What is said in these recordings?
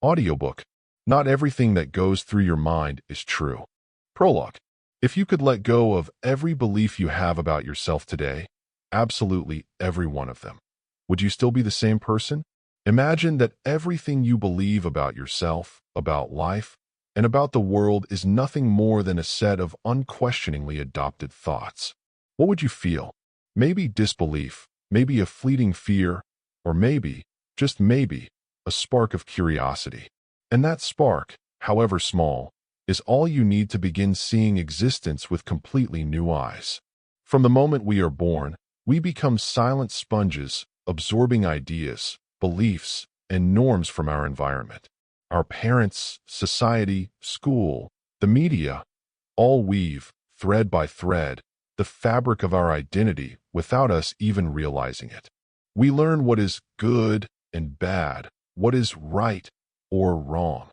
Audiobook. Not everything that goes through your mind is true. Prologue. If you could let go of every belief you have about yourself today, absolutely every one of them, would you still be the same person? Imagine that everything you believe about yourself, about life, and about the world is nothing more than a set of unquestioningly adopted thoughts. What would you feel? Maybe disbelief, maybe a fleeting fear, or maybe, just maybe, a spark of curiosity. And that spark, however small, is all you need to begin seeing existence with completely new eyes. From the moment we are born, we become silent sponges, absorbing ideas, beliefs, and norms from our environment. Our parents, society, school, the media, all weave, thread by thread, the fabric of our identity without us even realizing it. We learn what is good and bad, what is right or wrong.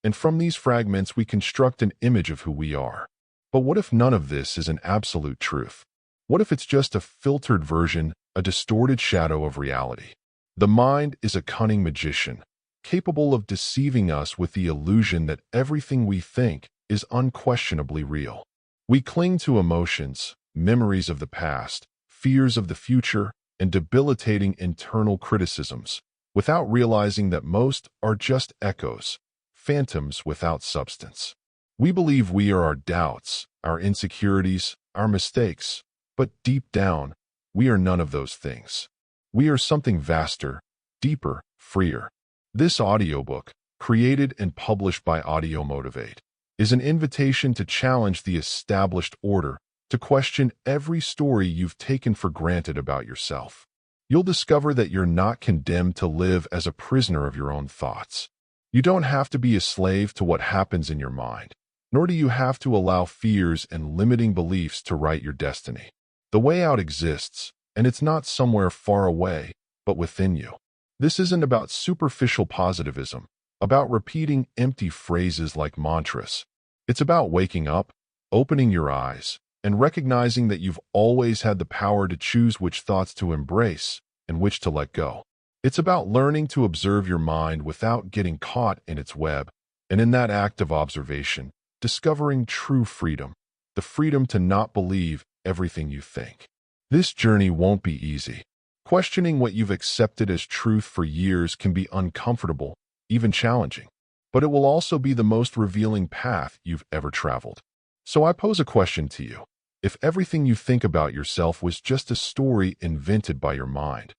And from these fragments, we construct an image of who we are. But what if none of this is an absolute truth? What if it's just a filtered version, a distorted shadow of reality? The mind is a cunning magician, capable of deceiving us with the illusion that everything we think is unquestionably real. We cling to emotions, memories of the past, fears of the future, and debilitating internal criticisms, without realizing that most are just echoes, phantoms without substance. We believe we are our doubts, our insecurities, our mistakes, but deep down, we are none of those things. We are something vaster, deeper, freer. This audiobook, created and published by Audiomotivate, is an invitation to challenge the established order, to question every story you've taken for granted about yourself. You'll discover that you're not condemned to live as a prisoner of your own thoughts. You don't have to be a slave to what happens in your mind, nor do you have to allow fears and limiting beliefs to write your destiny. The way out exists, and it's not somewhere far away, but within you. This isn't about superficial positivism, about repeating empty phrases like mantras. It's about waking up, opening your eyes, and recognizing that you've always had the power to choose which thoughts to embrace and which to let go. It's about learning to observe your mind without getting caught in its web, and in that act of observation, discovering true freedom, the freedom to not believe everything you think. This journey won't be easy. Questioning what you've accepted as truth for years can be uncomfortable, even challenging, but it will also be the most revealing path you've ever traveled. So I pose a question to you. If everything you think about yourself was just a story invented by your mind,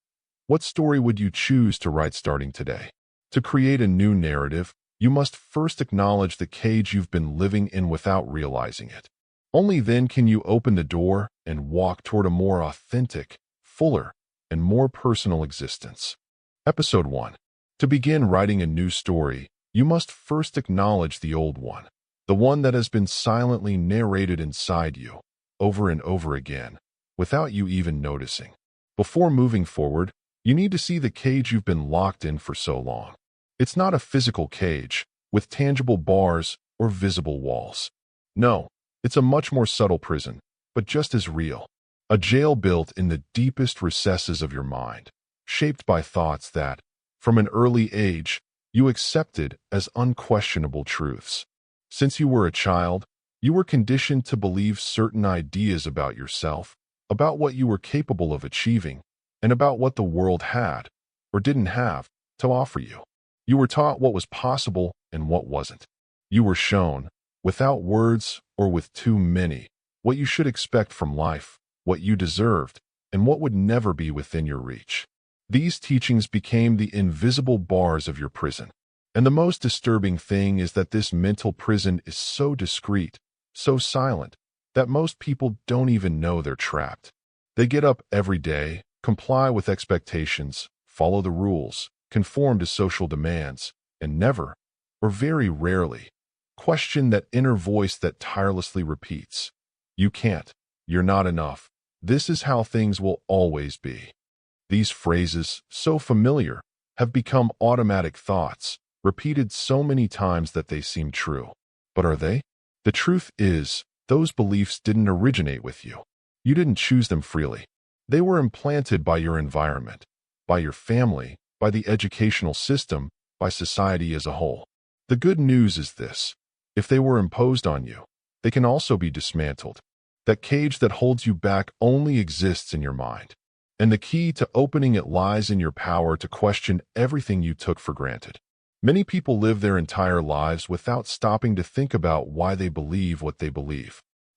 what story would you choose to write starting today? To create a new narrative, you must first acknowledge the cage you've been living in without realizing it. Only then can you open the door and walk toward a more authentic, fuller, and more personal existence. Episode 1. To begin writing a new story, you must first acknowledge the old one, the one that has been silently narrated inside you, over and over again, without you even noticing. Before moving forward, you need to see the cage you've been locked in for so long. It's not a physical cage, with tangible bars or visible walls. No, it's a much more subtle prison, but just as real. A jail built in the deepest recesses of your mind, shaped by thoughts that, from an early age, you accepted as unquestionable truths. Since you were a child, you were conditioned to believe certain ideas about yourself, about what you were capable of achieving, and about what the world had, or didn't have, to offer you. You were taught what was possible and what wasn't. You were shown, without words or with too many, what you should expect from life, what you deserved, and what would never be within your reach. These teachings became the invisible bars of your prison. And the most disturbing thing is that this mental prison is so discreet, so silent, that most people don't even know they're trapped. They get up every day, comply with expectations, follow the rules, conform to social demands, and never, or very rarely, question that inner voice that tirelessly repeats, "You can't, you're not enough, this is how things will always be." These phrases, so familiar, have become automatic thoughts, repeated so many times that they seem true. But are they? The truth is, those beliefs didn't originate with you. You didn't choose them freely. They were implanted by your environment, by your family, by the educational system, by society as a whole. The good news is this: if they were imposed on you, they can also be dismantled. That cage that holds you back only exists in your mind, and the key to opening it lies in your power to question everything you took for granted. Many people live their entire lives without stopping to think about why they believe what they believe.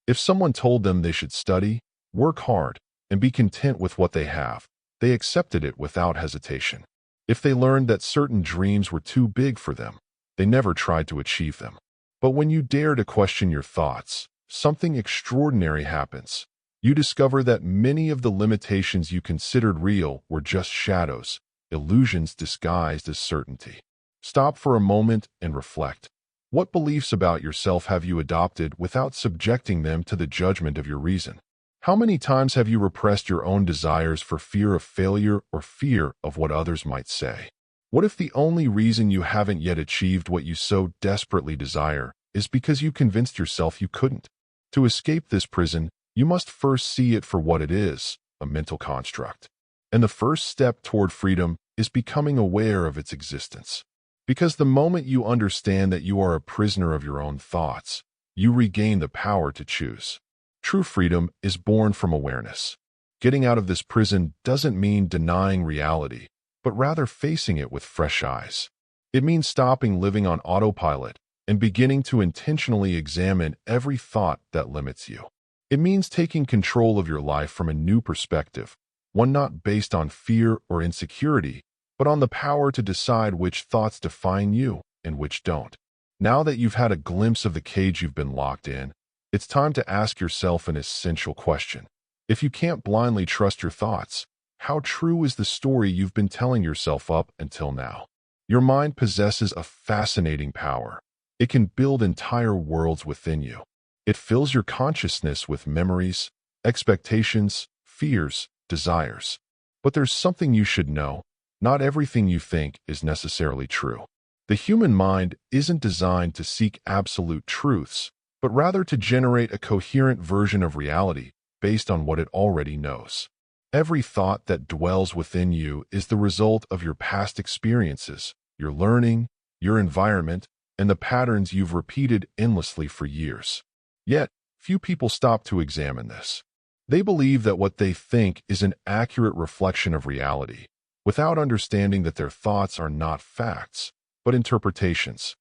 If someone told them they should study, work hard, and be content with what they have, they accepted it without hesitation. If they learned that certain dreams were too big for them, they never tried to achieve them. But when you dare to question your thoughts, something extraordinary happens. You discover that many of the limitations you considered real were just shadows, illusions disguised as certainty. Stop for a moment and reflect. What beliefs about yourself have you adopted without subjecting them to the judgment of your reason? How many times have you repressed your own desires for fear of failure or fear of what others might say? What if the only reason you haven't yet achieved what you so desperately desire is because you convinced yourself you couldn't? To escape this prison, you must first see it for what it is, a mental construct. And the first step toward freedom is becoming aware of its existence. Because the moment you understand that you are a prisoner of your own thoughts, you regain the power to choose. True freedom is born from awareness. Getting out of this prison doesn't mean denying reality, but rather facing it with fresh eyes. It means stopping living on autopilot and beginning to intentionally examine every thought that limits you. It means taking control of your life from a new perspective, one not based on fear or insecurity, but on the power to decide which thoughts define you and which don't. Now that you've had a glimpse of the cage you've been locked in, it's time to ask yourself an essential question. If you can't blindly trust your thoughts, how true is the story you've been telling yourself up until now? Your mind possesses a fascinating power. It can build entire worlds within you. It fills your consciousness with memories, expectations, fears, desires. But there's something you should know. Not everything you think is necessarily true. The human mind isn't designed to seek absolute truths, but rather to generate a coherent version of reality based on what it already knows. Every thought that dwells within you is the result of your past experiences, your learning, your environment, and the patterns you've repeated endlessly for years. Yet, few people stop to examine this. They believe that what they think is an accurate reflection of reality, without understanding that their thoughts are not facts, but interpretations.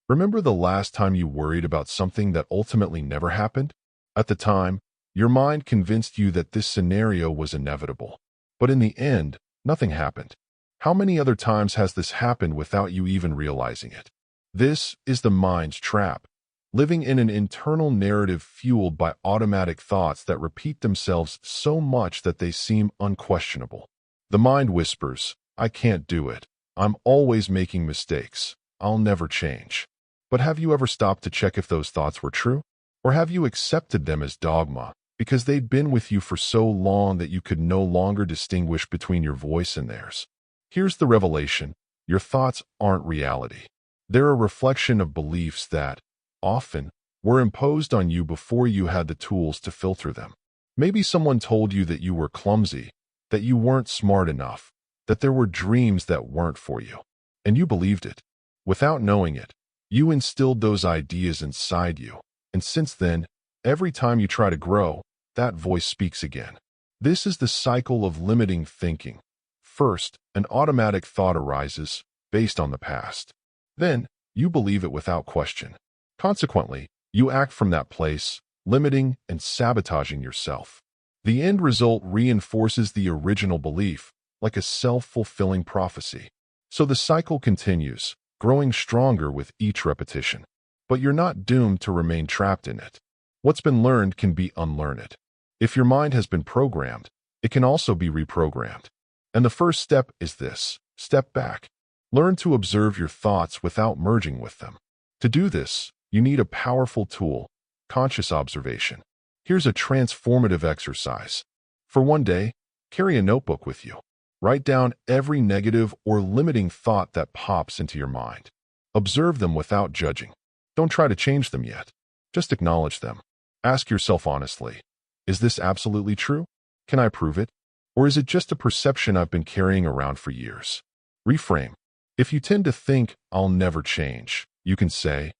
Remember the last time you worried about something that ultimately never happened? At the time, your mind convinced you that this scenario was inevitable. But in the end, nothing happened. How many other times has this happened without you even realizing it? This is the mind's trap, living in an internal narrative fueled by automatic thoughts that repeat themselves so much that they seem unquestionable. The mind whispers, "I can't do it. I'm always making mistakes. I'll never change." But have you ever stopped to check if those thoughts were true? Or have you accepted them as dogma because they'd been with you for so long that you could no longer distinguish between your voice and theirs? Here's the revelation: your thoughts aren't reality. They're a reflection of beliefs that, often, were imposed on you before you had the tools to filter them. Maybe someone told you that you were clumsy, that you weren't smart enough, that there were dreams that weren't for you, and you believed it. Without knowing it, you instilled those ideas inside you, and since then, every time you try to grow, that voice speaks again. This is the cycle of limiting thinking. First, an automatic thought arises, based on the past. Then, you believe it without question. Consequently, you act from that place, limiting and sabotaging yourself. The end result reinforces the original belief, like a self-fulfilling prophecy. So the cycle continues, growing stronger with each repetition. But you're not doomed to remain trapped in it. What's been learned can be unlearned. If your mind has been programmed, it can also be reprogrammed. And the first step is this: step back. Learn to observe your thoughts without merging with them. To do this, you need a powerful tool: conscious observation. Here's a transformative exercise. For one day, carry a notebook with you. Write down every negative or limiting thought that pops into your mind. Observe them without judging. Don't try to change them yet. Just acknowledge them. Ask yourself honestly, is this absolutely true? Can I prove it? Or is it just a perception I've been carrying around for years? Reframe. If you tend to think, "I'll never change," you can say,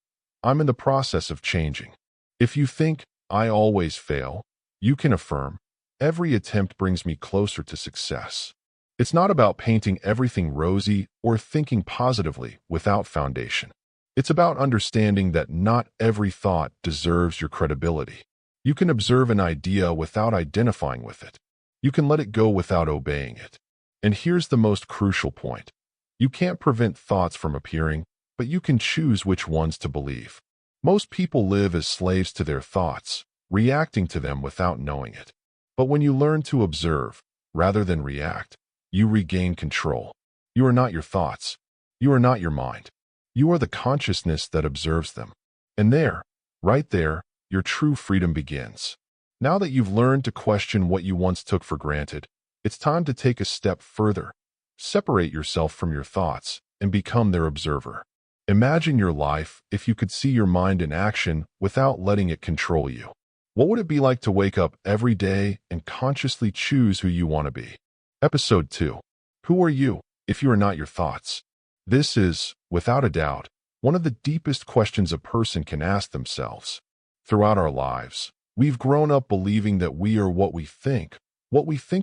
"I'm in the process of changing." If you think, "I always fail," you can affirm, "Every attempt brings me closer to success." It's not about painting everything rosy or thinking positively without foundation. It's about understanding that not every thought deserves your credibility. You can observe an idea without identifying with it. You can let it go without obeying it. And here's the most crucial point. You can't prevent thoughts from appearing, but you can choose which ones to believe. Most people live as slaves to their thoughts, reacting to them without knowing it. But when you learn to observe, rather than react, you regain control. You are not your thoughts. You are not your mind. You are the consciousness that observes them. And there, right there, your true freedom begins. Now that you've learned to question what you once took for granted, it's time to take a step further. Separate yourself from your thoughts and become their observer. Imagine your life if you could see your mind in action without letting it control you. What would it be like to wake up every day and consciously choose who you want to be? Episode 2. Who are you if you are not your thoughts? This is, without a doubt, one of the deepest questions a person can ask themselves. Throughout our lives, we've grown up believing that we are what we think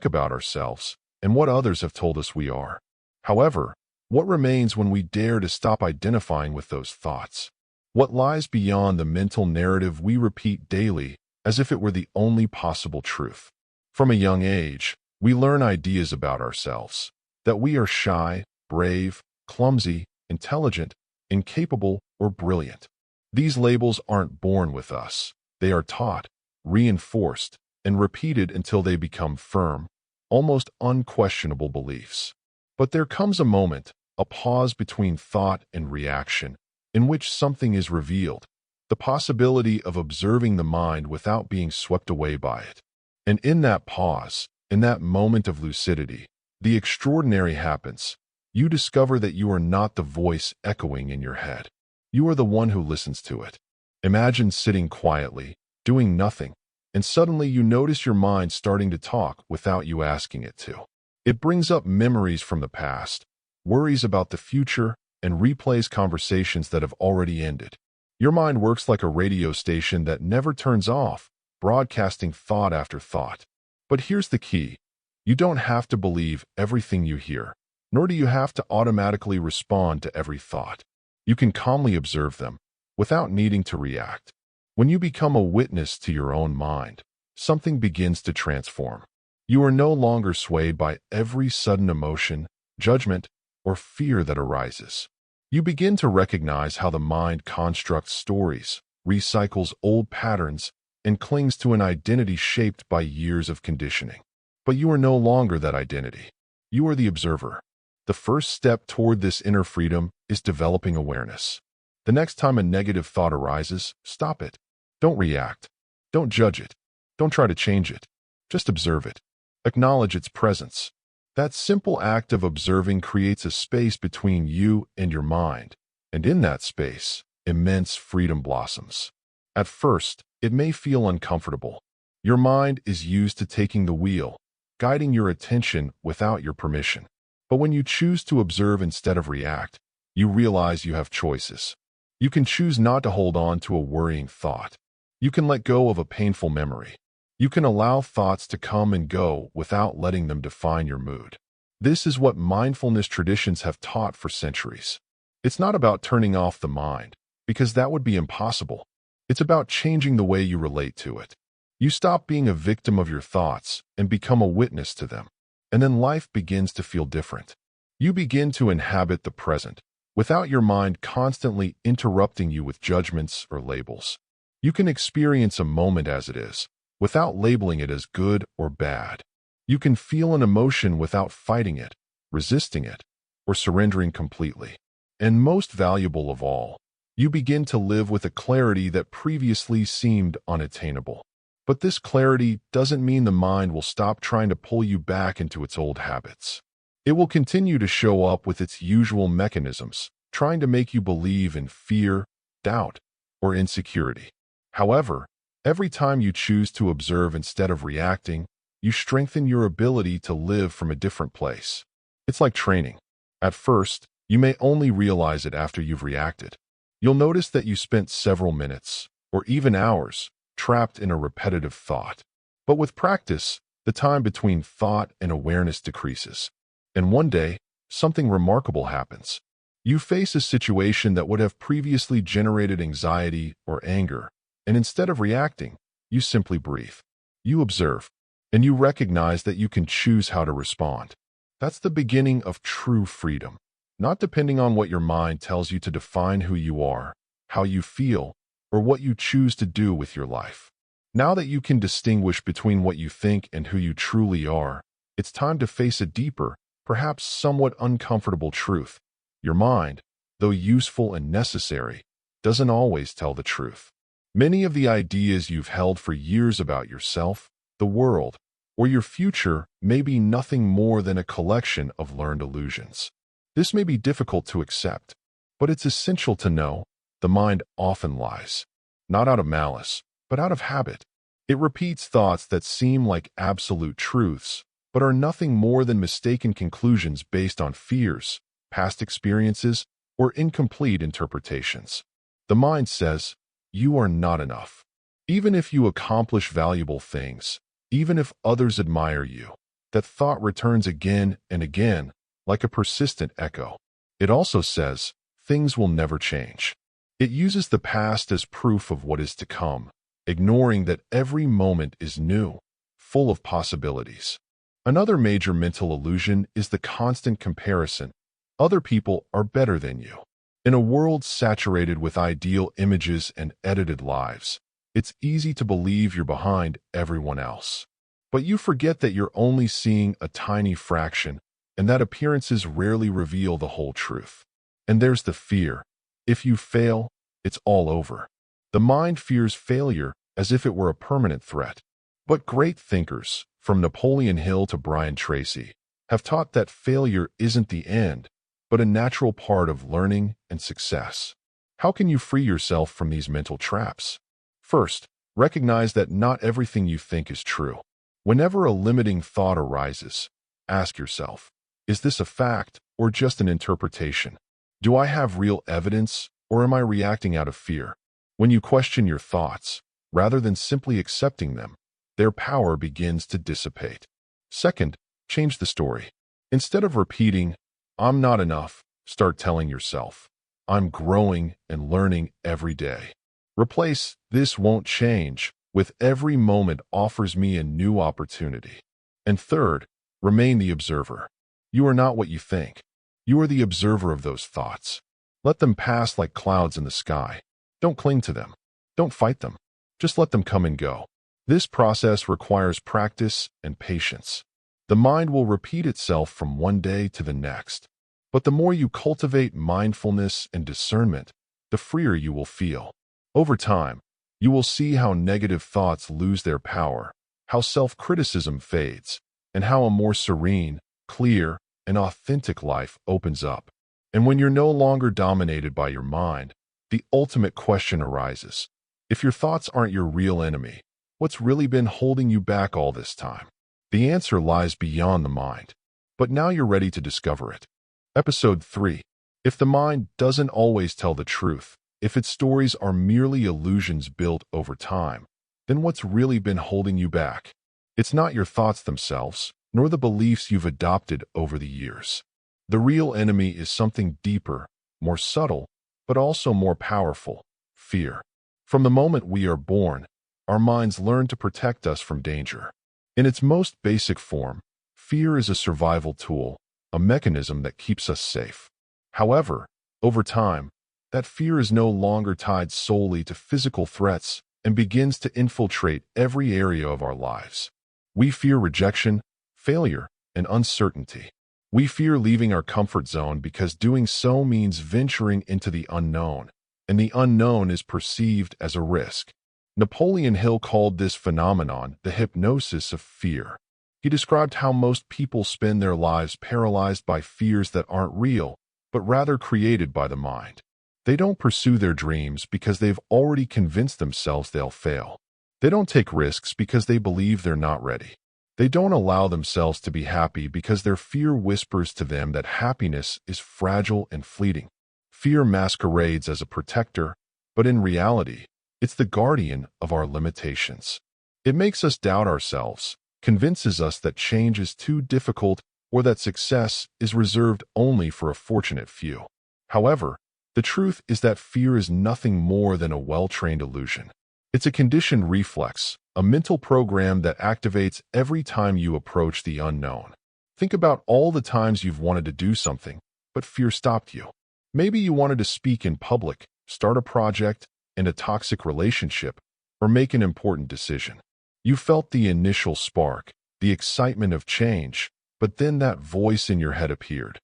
about ourselves, and what others have told us we are. However, what remains when we dare to stop identifying with those thoughts? What lies beyond the mental narrative we repeat daily as if it were the only possible truth? From a young age, we learn ideas about ourselves, that we are shy, brave, clumsy, intelligent, incapable, or brilliant. These labels aren't born with us. They are taught, reinforced, and repeated until they become firm, almost unquestionable beliefs. But there comes a moment, a pause between thought and reaction, in which something is revealed, the possibility of observing the mind without being swept away by it. And in that pause, in that moment of lucidity, the extraordinary happens. You discover that you are not the voice echoing in your head. You are the one who listens to it. Imagine sitting quietly, doing nothing, and suddenly you notice your mind starting to talk without you asking it to. It brings up memories from the past, worries about the future, and replays conversations that have already ended. Your mind works like a radio station that never turns off, broadcasting thought after thought. But here's the key. You don't have to believe everything you hear, nor do you have to automatically respond to every thought. You can calmly observe them, without needing to react. When you become a witness to your own mind, something begins to transform. You are no longer swayed by every sudden emotion, judgment, or fear that arises. You begin to recognize how the mind constructs stories, recycles old patterns, and clings to an identity shaped by years of conditioning. But you are no longer that identity. You are the observer. The first step toward this inner freedom is developing awareness. The next time a negative thought arises, stop it. Don't react. Don't judge it. Don't try to change it. Just observe it. Acknowledge its presence. That simple act of observing creates a space between you and your mind, and in that space, immense freedom blossoms. At first, it may feel uncomfortable. Your mind is used to taking the wheel, guiding your attention without your permission. But when you choose to observe instead of react, you realize you have choices. You can choose not to hold on to a worrying thought. You can let go of a painful memory. You can allow thoughts to come and go without letting them define your mood. This is what mindfulness traditions have taught for centuries. It's not about turning off the mind, because that would be impossible. It's about changing the way you relate to it. You stop being a victim of your thoughts and become a witness to them. And then life begins to feel different. You begin to inhabit the present, without your mind constantly interrupting you with judgments or labels. You can experience a moment as it is, without labeling it as good or bad. You can feel an emotion without fighting it, resisting it, or surrendering completely. And most valuable of all, you begin to live with a clarity that previously seemed unattainable. But this clarity doesn't mean the mind will stop trying to pull you back into its old habits. It will continue to show up with its usual mechanisms, trying to make you believe in fear, doubt, or insecurity. However, every time you choose to observe instead of reacting, you strengthen your ability to live from a different place. It's like training. At first, You may only realize it after you've reacted. You'll notice that you spent several minutes, or even hours, trapped in a repetitive thought. But with practice, the time between thought and awareness decreases. And one day, something remarkable happens. You face a situation that would have previously generated anxiety or anger, and instead of reacting, you simply breathe. You observe, and you recognize that you can choose how to respond. That's the beginning of true freedom, not depending on what your mind tells you to define who you are, how you feel, or what you choose to do with your life. Now that you can distinguish between what you think and who you truly are, it's time to face a deeper, perhaps somewhat uncomfortable truth. Your mind, though useful and necessary, doesn't always tell the truth. Many of the ideas you've held for years about yourself, the world, or your future may be nothing more than a collection of learned illusions. This may be difficult to accept, but it's essential to know the mind often lies, not out of malice, but out of habit. It repeats thoughts that seem like absolute truths, but are nothing more than mistaken conclusions based on fears, past experiences, or incomplete interpretations. The mind says, you are not enough. Even if you accomplish valuable things, even if others admire you, that thought returns again and again, like a persistent echo. It also says, things will never change. It uses the past as proof of what is to come, ignoring that every moment is new, full of possibilities. Another major mental illusion is the constant comparison. Other people are better than you. In a world saturated with ideal images and edited lives, it's easy to believe you're behind everyone else. But you forget that you're only seeing a tiny fraction, and that appearances rarely reveal the whole truth. And there's the fear. If you fail, it's all over. The mind fears failure as if it were a permanent threat. But great thinkers, from Napoleon Hill to Brian Tracy, have taught that failure isn't the end, but a natural part of learning and success. How can you free yourself from these mental traps? First, recognize that not everything you think is true. Whenever a limiting thought arises, ask yourself, is this a fact or just an interpretation? Do I have real evidence or am I reacting out of fear? When you question your thoughts, rather than simply accepting them, their power begins to dissipate. Second, change the story. Instead of repeating, I'm not enough, start telling yourself, I'm growing and learning every day. Replace, this won't change, with every moment offers me a new opportunity. And third, remain the observer. You are not what you think. You are the observer of those thoughts. Let them pass like clouds in the sky. Don't cling to them. Don't fight them. Just let them come and go. This process requires practice and patience. The mind will repeat itself from one day to the next. But the more you cultivate mindfulness and discernment, the freer you will feel. Over time, you will see how negative thoughts lose their power, how self-criticism fades, and how a more serene, clear, and authentic life opens up. And when you're no longer dominated by your mind, the ultimate question arises. If your thoughts aren't your real enemy, what's really been holding you back all this time? The answer lies beyond the mind. But now you're ready to discover it. Episode 3. If the mind doesn't always tell the truth, if its stories are merely illusions built over time, then what's really been holding you back? It's not your thoughts themselves, nor the beliefs you've adopted over the years. The real enemy is something deeper, more subtle, but also more powerful: fear. From the moment we are born, our minds learn to protect us from danger. In its most basic form, fear is a survival tool, a mechanism that keeps us safe. However, over time, that fear is no longer tied solely to physical threats and begins to infiltrate every area of our lives. We fear rejection, failure, and uncertainty. We fear leaving our comfort zone because doing so means venturing into the unknown, and the unknown is perceived as a risk. Napoleon Hill called this phenomenon the hypnosis of fear. He described how most people spend their lives paralyzed by fears that aren't real, but rather created by the mind. They don't pursue their dreams because they've already convinced themselves they'll fail. They don't take risks because they believe they're not ready. They don't allow themselves to be happy because their fear whispers to them that happiness is fragile and fleeting. Fear masquerades as a protector, but in reality, it's the guardian of our limitations. It makes us doubt ourselves, convinces us that change is too difficult or that success is reserved only for a fortunate few. However, the truth is that fear is nothing more than a well-trained illusion. It's a conditioned reflex, a mental program that activates every time you approach the unknown. Think about all the times you've wanted to do something, but fear stopped you. Maybe you wanted to speak in public, start a project, end a toxic relationship, or make an important decision. You felt the initial spark, the excitement of change, but then that voice in your head appeared.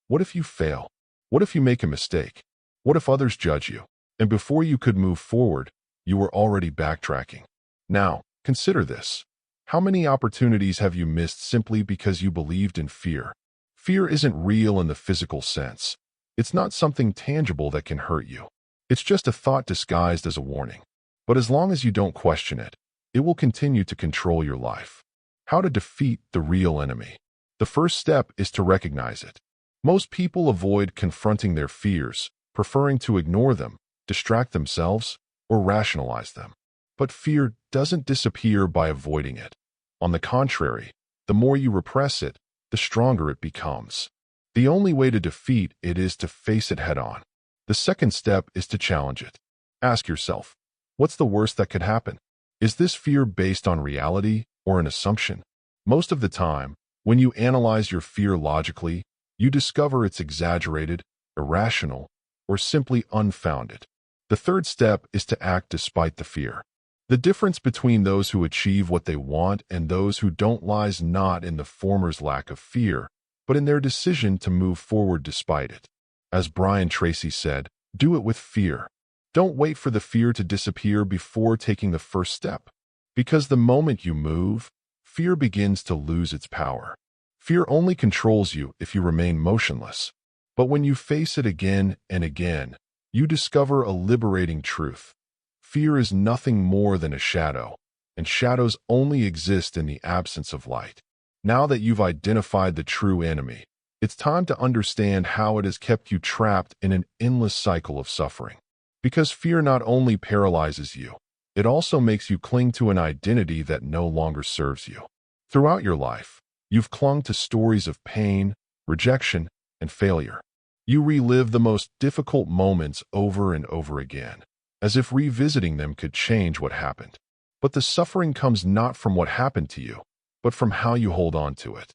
What if you fail? What if you make a mistake? What if others judge you? And before you could move forward, you were already backtracking. Now, consider this. How many opportunities have you missed simply because you believed in fear? Fear isn't real in the physical sense. It's not something tangible that can hurt you. It's just a thought disguised as a warning. But as long as you don't question it, it will continue to control your life. How to defeat the real enemy? The first step is to recognize it. Most people avoid confronting their fears, preferring to ignore them, distract themselves, or rationalize them. But fear doesn't disappear by avoiding it. On the contrary, the more you repress it, the stronger it becomes. The only way to defeat it is to face it head-on. The second step is to challenge it. Ask yourself, what's the worst that could happen? Is this fear based on reality or an assumption? Most of the time, when you analyze your fear logically, you discover it's exaggerated, irrational, or simply unfounded. The third step is to act despite the fear. The difference between those who achieve what they want and those who don't lies not in the former's lack of fear, but in their decision to move forward despite it. As Brian Tracy said, do it with fear. Don't wait for the fear to disappear before taking the first step. Because the moment you move, fear begins to lose its power. Fear only controls you if you remain motionless. But when you face it again and again, you discover a liberating truth. Fear is nothing more than a shadow, and shadows only exist in the absence of light. Now that you've identified the true enemy, it's time to understand how it has kept you trapped in an endless cycle of suffering. Because fear not only paralyzes you, it also makes you cling to an identity that no longer serves you. Throughout your life, you've clung to stories of pain, rejection, and failure. You relive the most difficult moments over and over again, as if revisiting them could change what happened. But the suffering comes not from what happened to you, but from how you hold on to it.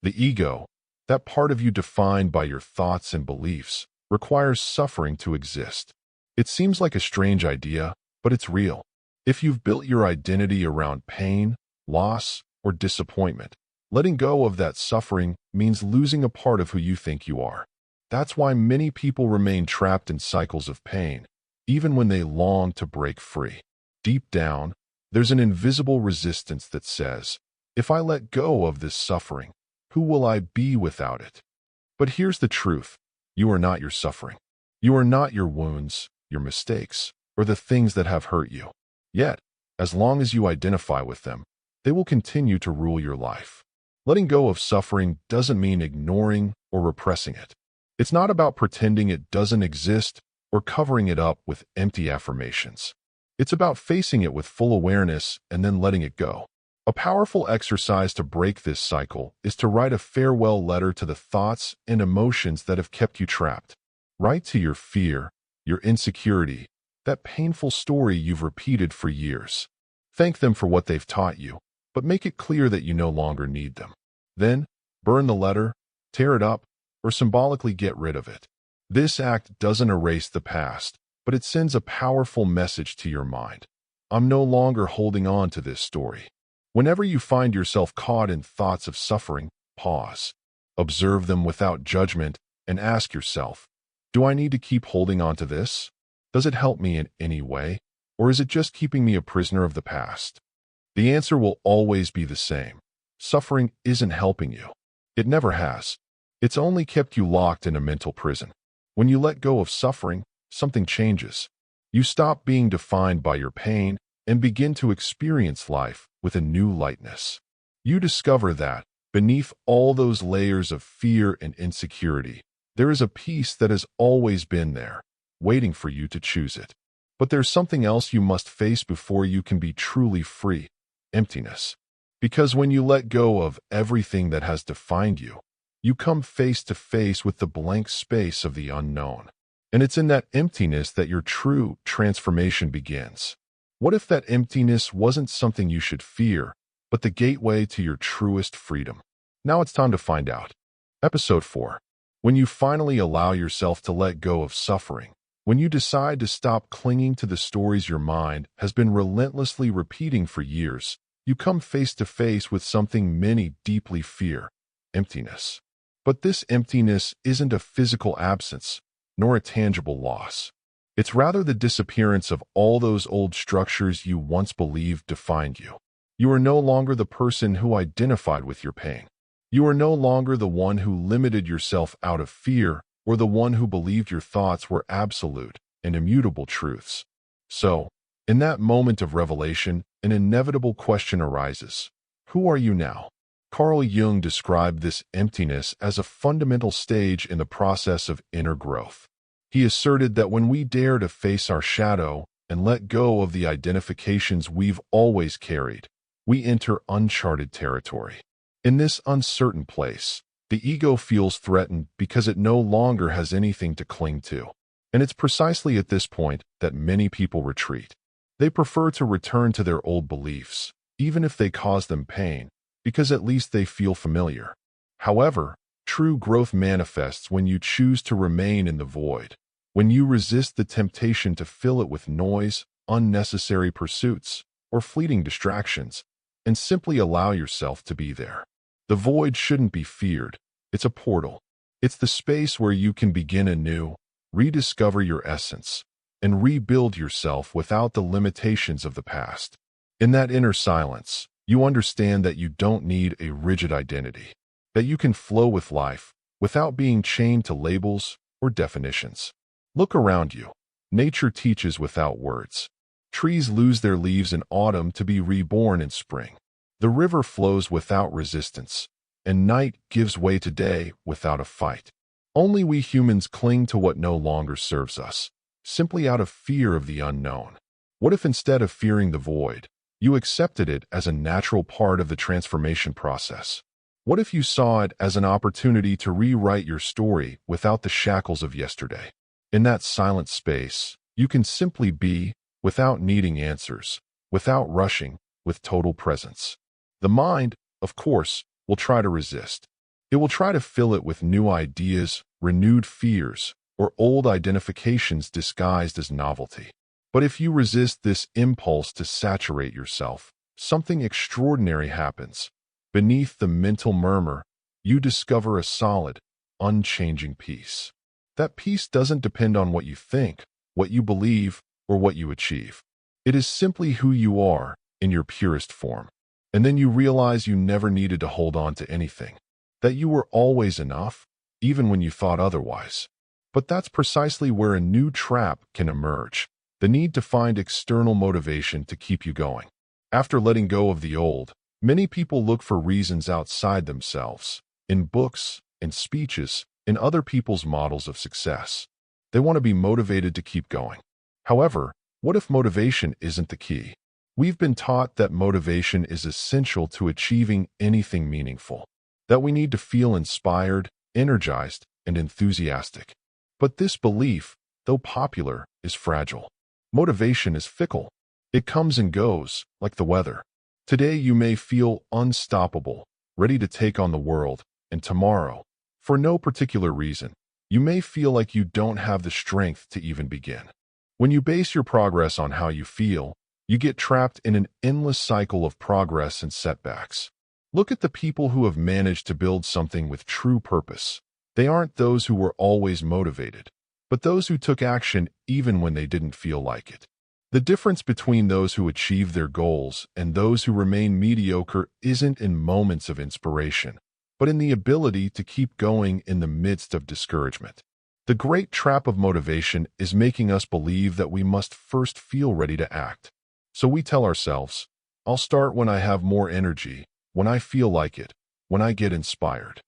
The ego, that part of you defined by your thoughts and beliefs, requires suffering to exist. It seems like a strange idea, but it's real. If you've built your identity around pain, loss, or disappointment, letting go of that suffering means losing a part of who you think you are. That's why many people remain trapped in cycles of pain, even when they long to break free. Deep down, there's an invisible resistance that says, if I let go of this suffering, who will I be without it? But here's the truth. You are not your suffering. You are not your wounds, your mistakes, or the things that have hurt you. Yet, as long as you identify with them, they will continue to rule your life. Letting go of suffering doesn't mean ignoring or repressing it. It's not about pretending it doesn't exist or covering it up with empty affirmations. It's about facing it with full awareness and then letting it go. A powerful exercise to break this cycle is to write a farewell letter to the thoughts and emotions that have kept you trapped. Write to your fear, your insecurity, that painful story you've repeated for years. Thank them for what they've taught you, but make it clear that you no longer need them. Then, burn the letter, tear it up, or symbolically get rid of it. This act doesn't erase the past, but it sends a powerful message to your mind. I'm no longer holding on to this story. Whenever you find yourself caught in thoughts of suffering, pause. Observe them without judgment and ask yourself, do I need to keep holding on to this? Does it help me in any way? Or is it just keeping me a prisoner of the past? The answer will always be the same. Suffering isn't helping you. It never has. It's only kept you locked in a mental prison. When you let go of suffering, something changes. You stop being defined by your pain and begin to experience life with a new lightness. you discover that, beneath all those layers of fear and insecurity, there is a peace that has always been there, waiting for you to choose it. But there's something else you must face before you can be truly free: emptiness. Because when you let go of everything that has defined you, you come face to face with the blank space of the unknown. And it's in that emptiness that your true transformation begins. What if that emptiness wasn't something you should fear, but the gateway to your truest freedom? Now it's time to find out. Episode 4. When you finally allow yourself to let go of suffering, when you decide to stop clinging to the stories your mind has been relentlessly repeating for years, you come face to face with something many deeply fear: emptiness. But this emptiness isn't a physical absence, nor a tangible loss. It's rather the disappearance of all those old structures you once believed defined you. You are no longer the person who identified with your pain. You are no longer the one who limited yourself out of fear, or the one who believed your thoughts were absolute and immutable truths. So, in that moment of revelation, an inevitable question arises: who are you now? Carl Jung described this emptiness as a fundamental stage in the process of inner growth. He asserted that when we dare to face our shadow and let go of the identifications we've always carried, we enter uncharted territory. In this uncertain place, the ego feels threatened because it no longer has anything to cling to. And it's precisely at this point that many people retreat. They prefer to return to their old beliefs, even if they cause them pain, because at least they feel familiar. However, true growth manifests when you choose to remain in the void, when you resist the temptation to fill it with noise, unnecessary pursuits, or fleeting distractions, and simply allow yourself to be there. The void shouldn't be feared. It's a portal. It's the space where you can begin anew, rediscover your essence, and rebuild yourself without the limitations of the past. In that inner silence, you understand that you don't need a rigid identity, that you can flow with life without being chained to labels or definitions. Look around you. Nature teaches without words. Trees lose their leaves in autumn to be reborn in spring. The river flows without resistance, and night gives way to day without a fight. Only we humans cling to what no longer serves us, simply out of fear of the unknown. What if instead of fearing the void, you accepted it as a natural part of the transformation process? What if you saw it as an opportunity to rewrite your story without the shackles of yesterday? In that silent space, you can simply be, without needing answers, without rushing, with total presence. The mind, of course, will try to resist. It will try to fill it with new ideas, renewed fears, or old identifications disguised as novelty. But if you resist this impulse to saturate yourself, something extraordinary happens. Beneath the mental murmur, you discover a solid, unchanging peace. That peace doesn't depend on what you think, what you believe, or what you achieve. It is simply who you are, in your purest form. And then you realize you never needed to hold on to anything, that you were always enough, even when you thought otherwise. But that's precisely where a new trap can emerge: the need to find external motivation to keep you going. After letting go of the old, many people look for reasons outside themselves, in books, in speeches, in other people's models of success. They want to be motivated to keep going. However, what if motivation isn't the key? We've been taught that motivation is essential to achieving anything meaningful, that we need to feel inspired, energized, and enthusiastic. But this belief, though popular, is fragile. Motivation is fickle. It comes and goes, like the weather. Today you may feel unstoppable, ready to take on the world, and tomorrow, for no particular reason, you may feel like you don't have the strength to even begin. When you base your progress on how you feel, you get trapped in an endless cycle of progress and setbacks. Look at the people who have managed to build something with true purpose. They aren't those who were always motivated, but those who took action even when they didn't feel like it. The difference between those who achieve their goals and those who remain mediocre isn't in moments of inspiration, but in the ability to keep going in the midst of discouragement. The great trap of motivation is making us believe that we must first feel ready to act. So we tell ourselves, I'll start when I have more energy, when I feel like it, when I get inspired.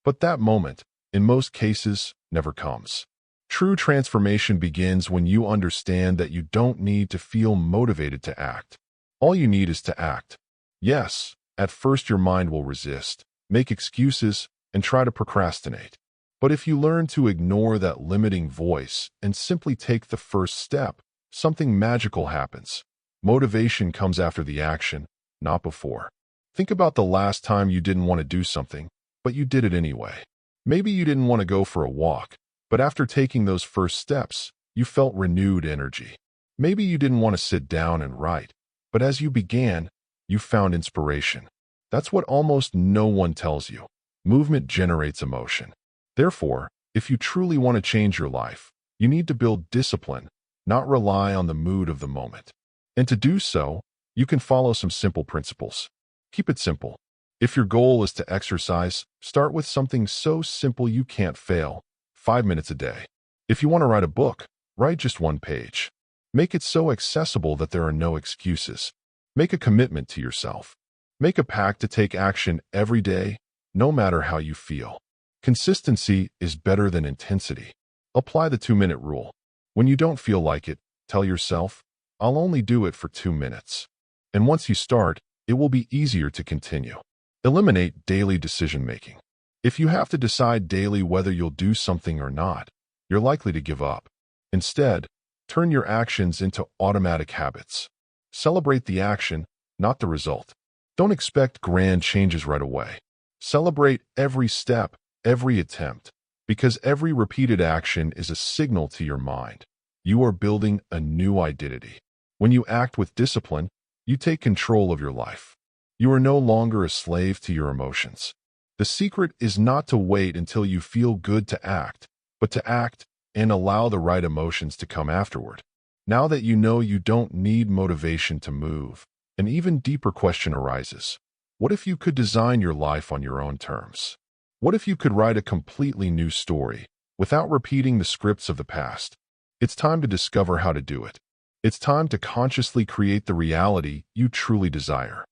But that moment, in most cases, never comes. True transformation begins when you understand that you don't need to feel motivated to act. All you need is to act. Yes, at first your mind will resist, make excuses, and try to procrastinate. But if you learn to ignore that limiting voice and simply take the first step, something magical happens. Motivation comes after the action, not before. Think about the last time you didn't want to do something, but you did it anyway. Maybe you didn't want to go for a walk, but after taking those first steps, you felt renewed energy. Maybe you didn't want to sit down and write, but as you began, you found inspiration. That's what almost no one tells you. Movement generates emotion. Therefore, if you truly want to change your life, you need to build discipline, not rely on the mood of the moment. And to do so, you can follow some simple principles. Keep it simple. If your goal is to exercise, start with something so simple you can't fail. 5 minutes a day. If you want to write a book, write just 1 page. Make it so accessible that there are no excuses. Make a commitment to yourself. Make a pact to take action every day, no matter how you feel. Consistency is better than intensity. Apply the 2-minute rule. When you don't feel like it, tell yourself, I'll only do it for 2 minutes. And once you start, it will be easier to continue. Eliminate daily decision-making. If you have to decide daily whether you'll do something or not, you're likely to give up. Instead, turn your actions into automatic habits. Celebrate the action, not the result. Don't expect grand changes right away. Celebrate every step, every attempt, because every repeated action is a signal to your mind. You are building a new identity. When you act with discipline, you take control of your life. You are no longer a slave to your emotions. The secret is not to wait until you feel good to act, but to act and allow the right emotions to come afterward. Now that you know you don't need motivation to move, an even deeper question arises. What if you could design your life on your own terms? What if you could write a completely new story without repeating the scripts of the past? It's time to discover how to do it. It's time to consciously create the reality you truly desire.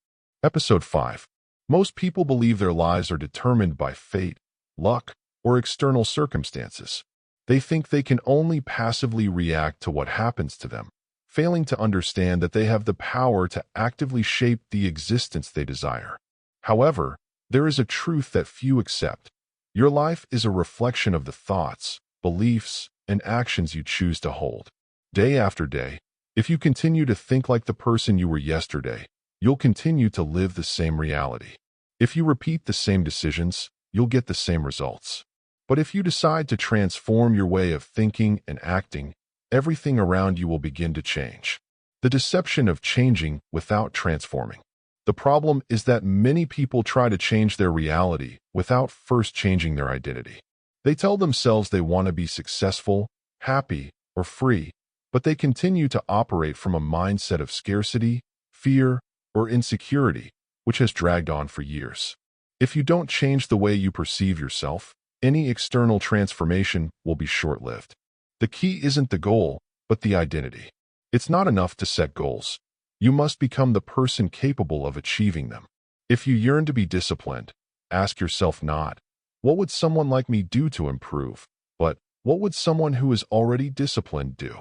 Episode 5. Most people believe their lives are determined by fate, luck, or external circumstances. They think they can only passively react to what happens to them, failing to understand that they have the power to actively shape the existence they desire. However, there is a truth that few accept. Your life is a reflection of the thoughts, beliefs, and actions you choose to hold. Day after day, if you continue to think like the person you were yesterday, you'll continue to live the same reality. If you repeat the same decisions, you'll get the same results. But if you decide to transform your way of thinking and acting, everything around you will begin to change. The deception of changing without transforming. The problem is that many people try to change their reality without first changing their identity. They tell themselves they want to be successful, happy, or free, but they continue to operate from a mindset of scarcity, fear, or insecurity, which has dragged on for years. If you don't change the way you perceive yourself, any external transformation will be short-lived. The key isn't the goal, but the identity. It's not enough to set goals. You must become the person capable of achieving them. If you yearn to be disciplined, ask yourself not, what would someone like me do to improve? But, what would someone who is already disciplined do?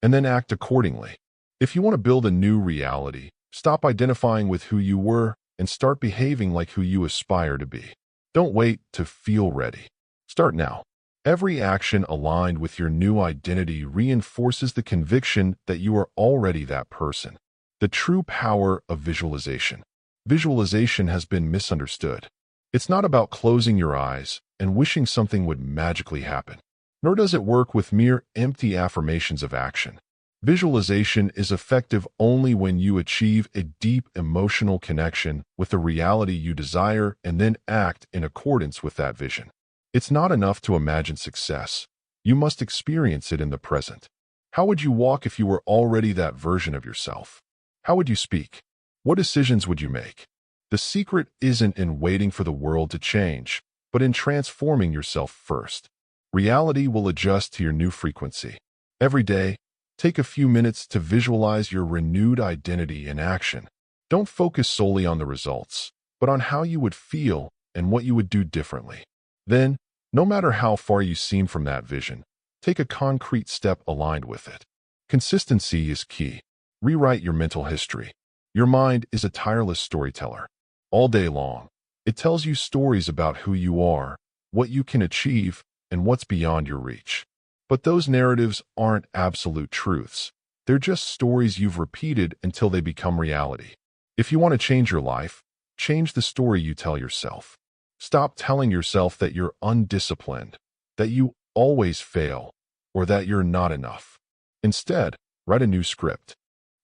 And then act accordingly. If you want to build a new reality, stop identifying with who you were and start behaving like who you aspire to be. Don't wait to feel ready. Start now. Every action aligned with your new identity reinforces the conviction that you are already that person. The true power of visualization. Visualization has been misunderstood. It's not about closing your eyes and wishing something would magically happen, nor does it work with mere empty affirmations of action. Visualization is effective only when you achieve a deep emotional connection with the reality you desire and then act in accordance with that vision. It's not enough to imagine success. You must experience it in the present. How would you walk if you were already that version of yourself? How would you speak? What decisions would you make? The secret isn't in waiting for the world to change, but in transforming yourself first. Reality will adjust to your new frequency. Every day, take a few minutes to visualize your renewed identity in action. Don't focus solely on the results. but on how you would feel and what you would do differently. Then, no matter how far you seem from that vision, take a concrete step aligned with it. Consistency is key. Rewrite your mental history. Your mind is a tireless storyteller. All day long, it tells you stories about who you are, what you can achieve, and what's beyond your reach. But those narratives aren't absolute truths. They're just stories you've repeated until they become reality. If you want to change your life, change the story you tell yourself. Stop telling yourself that you're undisciplined, that you always fail, or that you're not enough. Instead, write a new script.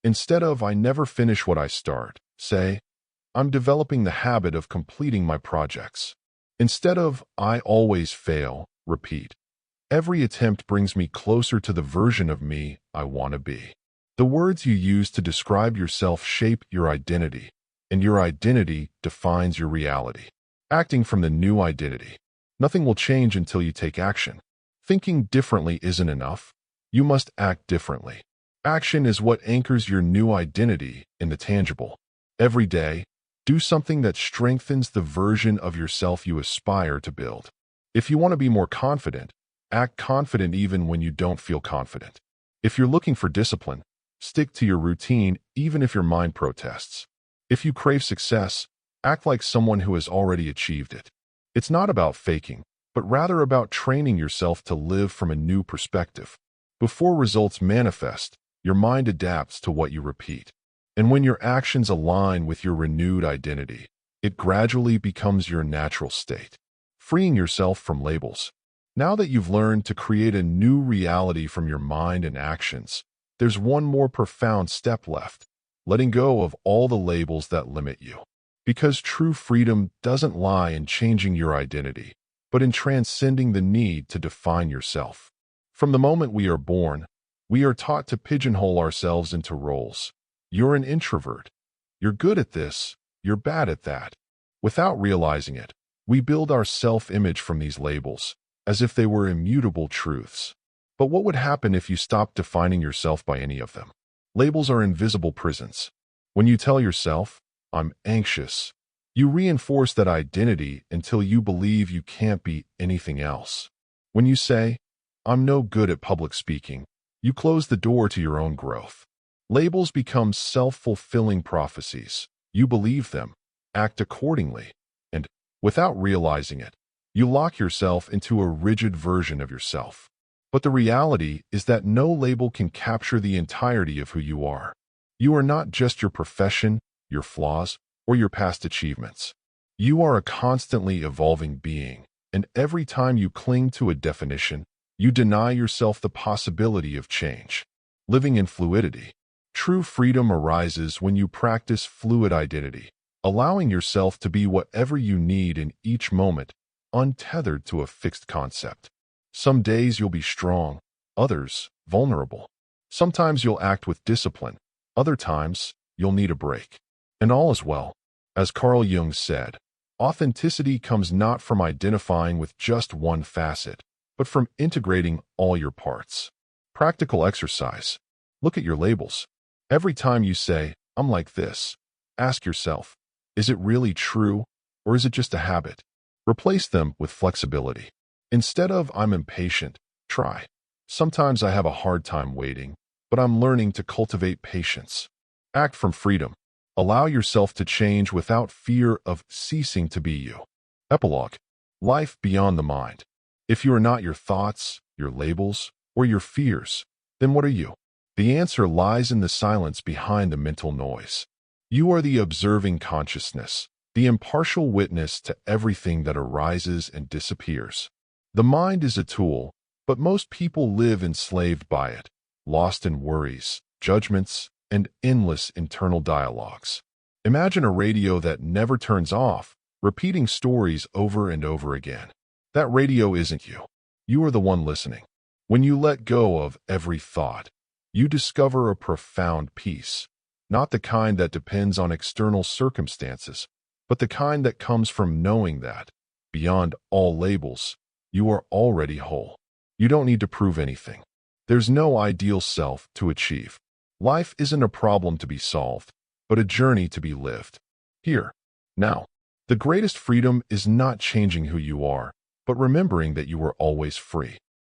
Instead of "I never finish what I start," say, "I'm developing the habit of completing my projects." Instead of "I always fail," repeat, "Every attempt brings me closer to the version of me I want to be." The words you use to describe yourself shape your identity, and your identity defines your reality. Acting from the new identity. Nothing will change until you take action. Thinking differently isn't enough. You must act differently. Action is what anchors your new identity in the tangible. Every day, do something that strengthens the version of yourself you aspire to build. If you want to be more confident, act confident even when you don't feel confident. If you're looking for discipline, stick to your routine even if your mind protests. If you crave success, act like someone who has already achieved it. It's not about faking, but rather about training yourself to live from a new perspective. Before results manifest, your mind adapts to what you repeat. And when your actions align with your renewed identity, it gradually becomes your natural state. Freeing yourself from labels. Now that you've learned to create a new reality from your mind and actions, there's one more profound step left: letting go of all the labels that limit you. Because true freedom doesn't lie in changing your identity, but in transcending the need to define yourself. From the moment we are born, we are taught to pigeonhole ourselves into roles. You're an introvert. You're good at this. You're bad at that. Without realizing it, we build our self-image from these labels, as if they were immutable truths. But what would happen if you stopped defining yourself by any of them? Labels are invisible prisons. When you tell yourself, "I'm anxious," you reinforce that identity until you believe you can't be anything else. When you say, "I'm no good at public speaking," you close the door to your own growth. Labels become self-fulfilling prophecies. You believe them, act accordingly, and, without realizing it, you lock yourself into a rigid version of yourself. But the reality is that no label can capture the entirety of who you are. You are not just your profession, your flaws, or your past achievements. You are a constantly evolving being, and every time you cling to a definition, you deny yourself the possibility of change. Living in fluidity. True freedom arises when you practice fluid identity, allowing yourself to be whatever you need in each moment, untethered to a fixed concept. Some days you'll be strong, others vulnerable. Sometimes you'll act with discipline, other times you'll need a break. And all is well. As Carl Jung said, authenticity comes not from identifying with just one facet, but from integrating all your parts. Practical exercise. Look at your labels. Every time you say, "I'm like this," ask yourself, is it really true, or is it just a habit? Replace them with flexibility. Instead of "I'm impatient," try, "Sometimes I have a hard time waiting, but I'm learning to cultivate patience." Act from freedom. Allow yourself to change without fear of ceasing to be you. Epilogue. Life beyond the mind. If you are not your thoughts, your labels, or your fears, then what are you? The answer lies in the silence behind the mental noise. You are the observing consciousness, the impartial witness to everything that arises and disappears. The mind is a tool, but most people live enslaved by it, lost in worries, judgments, and endless internal dialogues. Imagine a radio that never turns off, repeating stories over and over again. That radio isn't you. You are the one listening. When you let go of every thought, you discover a profound peace, not the kind that depends on external circumstances, but the kind that comes from knowing that, beyond all labels, you are already whole. You don't need to prove anything. There's no ideal self to achieve. Life isn't a problem to be solved, but a journey to be lived. Here, now. The greatest freedom is not changing who you are, but remembering that you were always free.